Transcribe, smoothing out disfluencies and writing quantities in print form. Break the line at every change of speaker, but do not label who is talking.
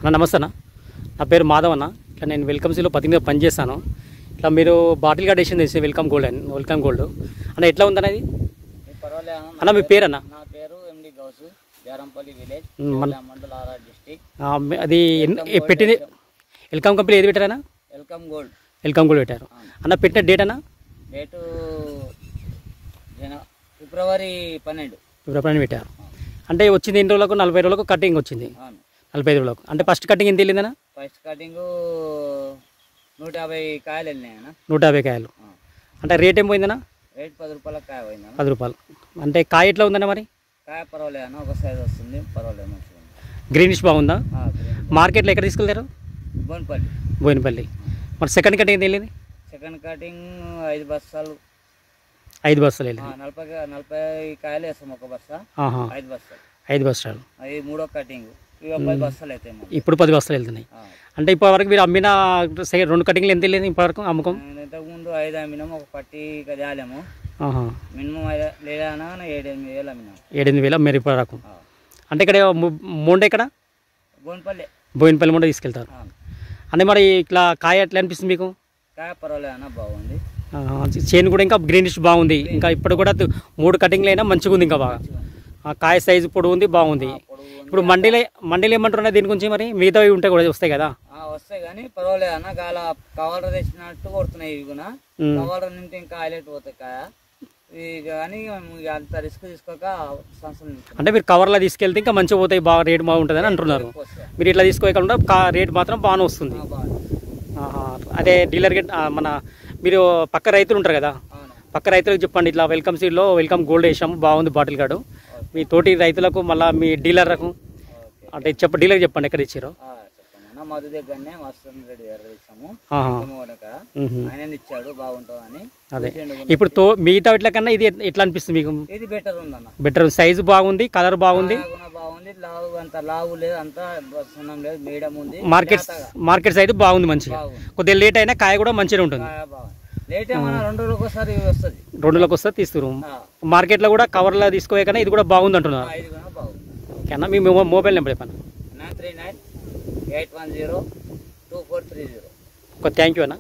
అన్న నమస్తే అన్న, నా పేరు మాధవ్ అన్న. ఇట్లా నేను వెల్కమ్ సీలో 18 పనిచేస్తాను. ఇట్లా మీరు బాటిల్ గార్డ్ వేసింది వేసి వెల్కమ్ గోల్డ్ అన్న ఎట్లా ఉందన్న ఇది? అన్న మీ పేరు అన్న?
నా పేరు MD Ghouse, Jarampalli village, mandal RR district.
అది పెట్టింది వెల్కమ్ కంపెనీ ఏది పెట్టారన్నా? వెల్కమ్ గోల్డ్ పెట్టారు అన్న. పెట్టిన డేట్ అన్న?
డేటు ఫిబ్రవరి 12
పెట్టారు. అంటే వచ్చింది ఎన్ని రోజులకు? 40 రోజులకు కటింగ్ వచ్చింది. 45 రోజులకు. అంటే ఫస్ట్ కటింగ్ ఎంత వెళ్ళిందన్న?
ఫస్ట్ కటింగ్ 150 కాయలు వెళ్ళినాయన్న.
150 కాయలు. అంటే రేట్ ఏం పోయిందన్న?
రేట్ 10 రూపాయలకు కాయ పోయిందన్న.
10 రూపాయలు. అంటే కాయ ఎట్లా ఉందన్న మరి?
కాయ పర్వాలేదు అన్న, ఒక సైజ్ వస్తుంది, పర్వాలేదు, మంచిగా ఉంది.
గ్రీనిష్ బాగుందా? మార్కెట్లో ఎక్కడ తీసుకెళ్తారు? బోయినపల్లి. మరి సెకండ్ కటింగ్ ఎంత వెళ్ళింది?
సెకండ్ కటింగ్ 5 బస్తాలు.
5 బస్తాలు వెళ్ళింది.
40 కాయలు వేస్తాం ఒక బస్తా. 5 బస్తాలు. 5
బస్తాలు.
అది మూడో కటింగ్. ఇక 10 బస్తాలు అవుతాయి.
ఇప్పుడు 10 బస్తాలు వెళ్తున్నాయి. అంటే ఇప్పటివరకు మీరు అమ్మిన 2 కటింగ్లు ఎంత వెళ్ళింది ఇప్పటివరకు అమ్మకం?
ఇంతకుముందు 5 అమ్మినాము, ఒక పట్టి జాలేము. మినిమం లేదా 7-8 వేలు అమ్మినాము.
7-8 వేలు మీరు ఇప్పటివరకు. అంటే ఇక్కడ మొండ ఎక్కడ? బోయినపల్లి మొండ తీసుకెళ్తారు. అంటే మరి ఇట్లా కాయ ఎట్లా అనిపిస్తుంది మీకు?
కాయ పర్వాలేదు అన్న, బాగుంది.
చేను కూడా ఇంకా గ్రీనిష్ బాగుంది. ఇంకా ఇప్పుడు కూడా 3 కటింగ్లు అయినా మంచిగా ఉంది. ఇంకా బాగా కాయ సైజు పొడవు ఉంది, బాగుంది. ఇప్పుడు మండీలు ఏమంటున్నా దీని గురించి? మరి మిగతావి ఉంటే కూడా వస్తాయి కదా?
వస్తాయి కానీ పర్వాలేదు అన్న. గాల కవర్ తెచ్చినట్టు కొడుతున్నాయి. ఇవి కూడా కవర్ నింటే ఇంకా హైలైట్ పోతాయి కాయ. కానీ అంత రిస్క్ తీసుకోక సంవత్సరం.
అంటే మీరు కవర్లో తీసుకెళ్తే ఇంకా మంచిగా పోతాయి, బాగా రేట్ బాగుంటుంది అని అంటున్నారు. మీరు ఇట్లా తీసుకోకుండా రేట్ మాత్రం బాగానే వస్తుంది. అదే డీలర్కి మన మీరు పక్క రైతులు ఉంటారు కదా, పక్క రైతులకు చెప్పండి ఇట్లా వెల్కమ్ సీడ్లో వెల్కమ్ గోల్డ్ వేసాము, బాగుంది బాటిల్ గార్డు. మీ తోటి రైతులకు మళ్ళీ మీ డీలర్లకు అంటే డీలర్కి చెప్పండి ఎక్కడ ఇచ్చారో.
మధు దగ్గరనే మస్తన్ రెడ్డి దగ్గర ఇచ్చాము. ఆయన ఇచ్చాడు, బాగుంటుందని.
అదే ఇప్పుడు మిగతా ఇట్ల కన్నా ఇది ఎట్లా అనిపిస్తుంది మీకు?
ఇది బెటర్ ఉందన్న.
బెటర్, సైజు బాగుంది, కలర్ బాగుంది.
లావు అంత లావు లేదు, అంత సున్నం లేదు, మీడియం ఉంది.
మార్కెట్ సైజు బాగుంది, మంచిగా. కొద్దిగా లేట్ అయినా కాయ కూడా మంచిగా ఉంటుంది.
లేట్ ఏమన్నా 2 రోజులకు ఒకసారి వస్తుంది.
2 రోజులకు వస్తుంది తీస్తారు. మార్కెట్లో కూడా కవర్లో తీసుకోవే కన్నా ఇది కూడా బాగుంది అంటున్నారు. ఓకేనా? మీ మొబైల్ నెంబర్ చెప్పండి.
939 810 2430.
థ్యాంక్ యూ అన్న.